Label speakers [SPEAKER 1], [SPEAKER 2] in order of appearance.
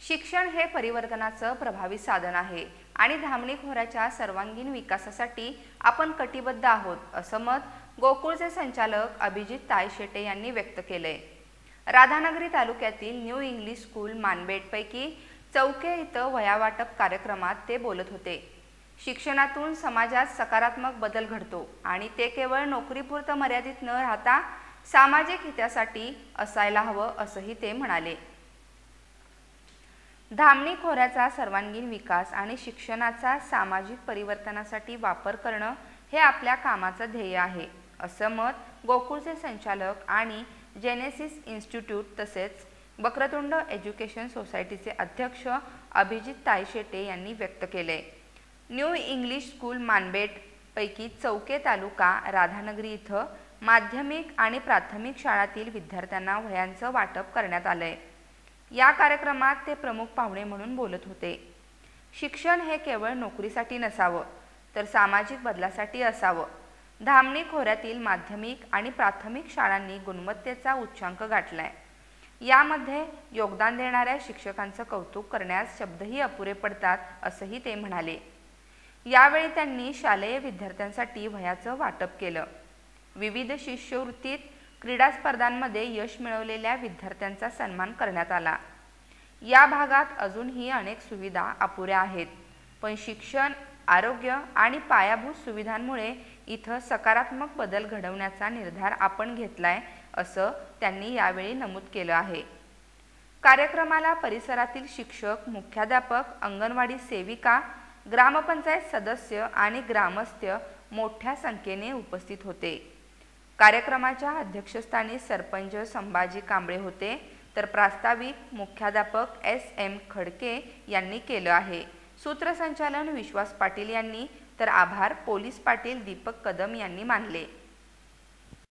[SPEAKER 1] शिक्षण हे परिवर्तनाचं प्रभावी साधन आहे आणि धामणी खोऱ्याच्या सर्वांगीण विकासासाठी आपण कटिबद्ध आहोत, असं मत गोकुळचे संचालक अभिजित तायशेटे यांनी व्यक्त केलंय। राधानगरी तालुक्यातील न्यू इंग्लिश स्कूल मानबेटपैकी चौके इथं वह्यावाटप कार्यक्रमात ते बोलत होते। शिक्षणातून समाजात सकारात्मक बदल घडतो आणि ते केवळ नोकरीपुरतं मर्यादित न राहता सामाजिक हितासाठी असायला हवं, असंही ते म्हणाले। धामणी खोऱ्याचा सर्वांगीण विकास आणि शिक्षणाचा सामाजिक परिवर्तनासाठी वापर करणं हे आपल्या कामाचं ध्येय आहे, असं मत गोकुळचे संचालक आणि जेनेसिस इन्स्टिट्यूट तसेच वक्रतुंड एज्युकेशन सोसायटीचे अध्यक्ष अभिजित तायशेटे यांनी व्यक्त केले। न्यू इंग्लिश स्कूल मानबेट पैकी चौके तालुका राधानगरी इथं माध्यमिक आणि प्राथमिक शाळांतील विद्यार्थ्यांना वह्यांचं वाटप करण्यात आलंय। या कार्यक्रमात ते प्रमुख पाहुणे म्हणून बोलत होते। शिक्षण हे केवळ नोकरीसाठी नसावं तर सामाजिक बदलासाठी असावं। धामणी खोऱ्यातील माध्यमिक आणि प्राथमिक शाळांनी गुणवत्तेचा उच्चांक गाठलाय। यामध्ये योगदान देणाऱ्या शिक्षकांचं कौतुक करण्यास शब्दही अपुरे पडतात, असंही ते म्हणाले। यावेळी त्यांनी शालेय विद्यार्थ्यांसाठी वह्याचं वाटप केलं। विविध शिष्यवृत्तीत क्रीडा स्पर्धांमध्ये यश मिळवलेल्या विद्यार्थ्यांचा सन्मान करण्यात आला। या भागात अजूनही अनेक सुविधा अपुऱ्या आहेत, पण शिक्षण, आरोग्य आणि पायाभूत सुविधांमुळे इथं सकारात्मक बदल घडवण्याचा निर्धार आपण घेतलाय, असं त्यांनी यावेळी नमूद केलं आहे। कार्यक्रमाला परिसरातील शिक्षक, मुख्याध्यापक, अंगणवाडी सेविका, ग्रामपंचायत सदस्य आणि ग्रामस्थ मोठ्या संख्येने उपस्थित होते। कार्यक्रमाच्या अध्यक्षस्थानी सरपंच संभाजी कांबळे होते, तर प्रास्ताविक मुख्याध्यापक एस.एम. खडके यांनी केलं आहे। सूत्रसंचालन विश्वास पाटील यांनी तर आभार पोलीस पाटील दीपक कदम यांनी मानले।